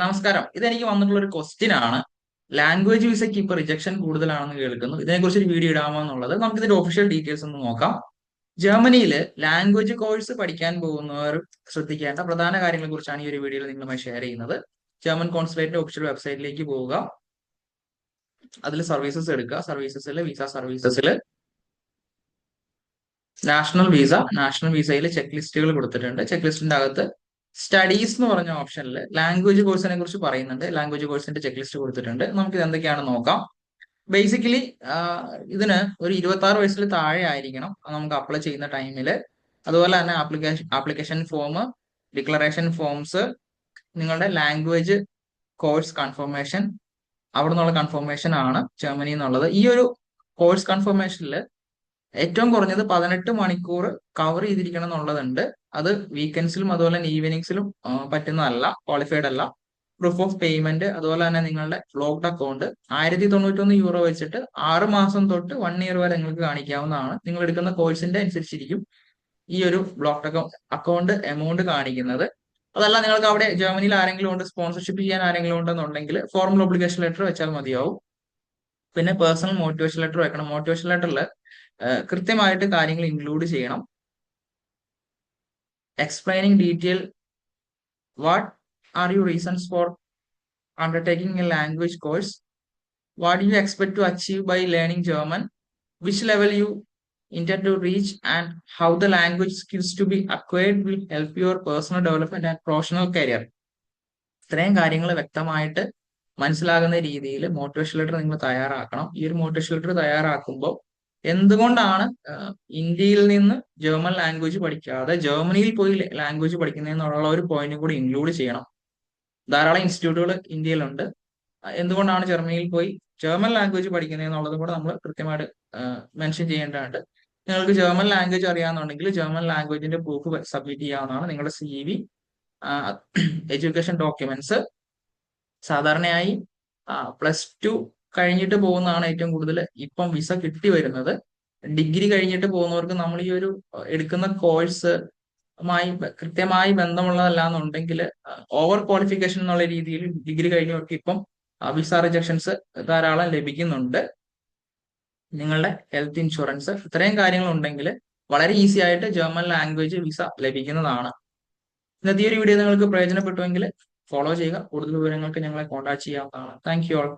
നമസ്കാരം. ഇതെനിക്ക് വന്നിട്ടുള്ള ഒരു ക്വസ്റ്റ്യൻ ആണ്. ലാംഗ്വേജ് വിസയ്ക്ക് ഇപ്പൊ റിജക്ഷൻ കൂടുതലാണെന്ന് കേൾക്കുന്നു. ഇതിനെക്കുറിച്ച് ഒരു വീഡിയോ ഇടാമോ എന്നുള്ളത്. നമുക്ക് ഇതിന്റെ ഒഫീഷ്യൽ ഡീറ്റെയിൽസ് ഒന്ന് നോക്കാം. ജർമ്മനിയിൽ ലാംഗ്വേജ് കോഴ്സ് പഠിക്കാൻ പോകുന്നവർ ശ്രദ്ധിക്കേണ്ട പ്രധാന കാര്യങ്ങളെ കുറിച്ചാണ് ഈ ഒരു വീഡിയോയിൽ നിങ്ങളുമായി ഷെയർ ചെയ്യുന്നത്. ജർമ്മൻ കോൺസുലേറ്റിന്റെ ഒഫീഷ്യൽ വെബ്സൈറ്റിലേക്ക് പോവുക. അതിൽ സർവീസസ് എടുക്കുക. വിസ സർവീസസിൽ നാഷണൽ വിസയിൽ ചെക്ക് ലിസ്റ്റുകൾ കൊടുത്തിട്ടുണ്ട്. ചെക്ക് ലിസ്റ്റിന്റെ അകത്ത് സ്റ്റഡീസ് എന്ന് പറഞ്ഞ ഓപ്ഷനിൽ ലാംഗ്വേജ് കോഴ്സിനെ കുറിച്ച് പറയുന്നുണ്ട്. ലാംഗ്വേജ് കോഴ്സിന്റെ ചെക്ക് ലിസ്റ്റ് കൊടുത്തിട്ടുണ്ട്. നമുക്ക് ഇത് എന്തൊക്കെയാണെന്ന് നോക്കാം. ബേസിക്കലി ഇതിന് ഒരു 26 വയസ്സിൽ താഴെ ആയിരിക്കണം നമുക്ക് അപ്ലൈ ചെയ്യുന്ന ടൈമിൽ. അതുപോലെ തന്നെ ആപ്ലിക്കേഷൻ ഫോം, ഡിക്ലറേഷൻ ഫോംസ്, നിങ്ങളുടെ ലാംഗ്വേജ് കോഴ്സ് കൺഫർമേഷൻ, അവിടെ നിന്നുള്ള കൺഫർമേഷൻ ആണ് ജർമ്മനി എന്നുള്ളത്. ഈ ഒരു കോഴ്സ് കൺഫർമേഷനിൽ ഏറ്റവും കുറഞ്ഞത് 18 മണിക്കൂർ കവർ ചെയ്തിരിക്കണം എന്നുള്ളതുണ്ട്. അത് വീക്കെൻഡ്സിലും അതുപോലെ തന്നെ ഈവനിങ്സിലും പറ്റുന്നതല്ല, ക്വാളിഫൈഡ് അല്ല. പ്രൂഫ് ഓഫ് പേയ്മെന്റ്, അതുപോലെ തന്നെ നിങ്ങളുടെ ലോക്ക്ഡ് അക്കൗണ്ട് 1091 യൂറോ വെച്ചിട്ട് 6 മാസം തൊട്ട് 1 ഇയർ വരെ നിങ്ങൾക്ക് കാണിക്കാവുന്നതാണ്. നിങ്ങൾ എടുക്കുന്ന കോഴ്സിന്റെ അനുസരിച്ചിരിക്കും ഈ ഒരു ബ്ലോക്ക്ഡ് അക്കൗണ്ട് എമൗണ്ട് കാണിക്കുന്നത്. അതല്ല, നിങ്ങൾക്ക് അവിടെ ജർമ്മനിയിൽ ആരെങ്കിലും ഉണ്ട്, സ്പോൺസർഷിപ്പ് ചെയ്യാൻ ആരെങ്കിലും ഉണ്ടെന്നുണ്ടെങ്കിൽ ഫോർമൽ ഒബ്ലിഗേഷൻ ലെറ്റർ വെച്ചാൽ മതിയാവും. പിന്നെ പേഴ്സണൽ മോട്ടിവേഷൻ ലെറ്റർ വെക്കണം. മോട്ടിവേഷൻ ലെറ്ററിൽ കൃത്യമായിട്ട് കാര്യങ്ങൾ ഇൻക്ലൂഡ് ചെയ്യണം. Explaining detail what are you reasons for undertaking a language course, what do you expect to achieve by learning German, which level you intend to reach, and how the language skills to be acquired will help your personal development and professional career. ഇത്രയും കാര്യങ്ങൾ വ്യക്തമായിട്ട് മനസ്സിലാകുന്ന രീതിയിൽ motivation letter നിങ്ങൾ തയ്യാറാക്കണം. ഈ ഒരു motivation letter തയ്യാറാക്കുമ്പോൾ എന്തുകൊണ്ടാണ് ഇന്ത്യയിൽ നിന്ന് ജർമ്മൻ ലാംഗ്വേജ് പഠിക്കാതെ ജർമ്മനിയിൽ പോയി ലാംഗ്വേജ് പഠിക്കുന്നതെന്നുള്ള ഒരു പോയിന്റ് കൂടി ഇൻക്ലൂഡ് ചെയ്യണം. ധാരാളം ഇൻസ്റ്റിറ്റ്യൂട്ടുകൾ ഇന്ത്യയിലുണ്ട്. എന്തുകൊണ്ടാണ് ജർമ്മനിയിൽ പോയി ജർമ്മൻ ലാംഗ്വേജ് പഠിക്കുന്നത് എന്നുള്ളതും കൂടെ നമ്മൾ കൃത്യമായിട്ട് മെൻഷൻ ചെയ്യേണ്ടതുണ്ട്. നിങ്ങൾക്ക് ജർമ്മൻ ലാംഗ്വേജ് അറിയാമെന്നുണ്ടെങ്കിൽ ജർമ്മൻ ലാംഗ്വേജിന്റെ പ്രൂഫ് സബ്മിറ്റ് ചെയ്യാവുന്നതാണ്. നിങ്ങളുടെ CV, എഡ്യൂക്കേഷൻ ഡോക്യുമെന്റ്സ്. സാധാരണയായി +2 കഴിഞ്ഞിട്ട് പോകുന്നതാണ് ഏറ്റവും കൂടുതൽ ഇപ്പം വിസ കിട്ടി വരുന്നത്. ഡിഗ്രി കഴിഞ്ഞിട്ട് പോകുന്നവർക്ക് നമ്മൾ ഈ ഒരു എടുക്കുന്ന കോഴ്സ് കൃത്യമായി ബന്ധമുള്ളതല്ല എന്നുണ്ടെങ്കിൽ ഓവർ ക്വാളിഫിക്കേഷൻ എന്നുള്ള രീതിയിൽ ഡിഗ്രി കഴിഞ്ഞവർക്ക് ഇപ്പം വിസ റിജക്ഷൻസ് ധാരാളം ലഭിക്കുന്നുണ്ട്. നിങ്ങളുടെ ഹെൽത്ത് ഇൻഷുറൻസ്, ഇത്രയും കാര്യങ്ങൾ ഉണ്ടെങ്കിൽ വളരെ ഈസി ആയിട്ട് ജർമ്മൻ ലാംഗ്വേജ് വിസ ലഭിക്കുന്നതാണ്. ഇന്നത്തെ ഈ ഒരു വീഡിയോ നിങ്ങൾക്ക് പ്രയോജനപ്പെട്ടുവെങ്കിൽ ഫോളോ ചെയ്യുക. കൂടുതൽ വിവരങ്ങൾക്ക് ഞങ്ങളെ കോൺടാക്ട് ചെയ്യാവുന്നതാണ്. Thank you all.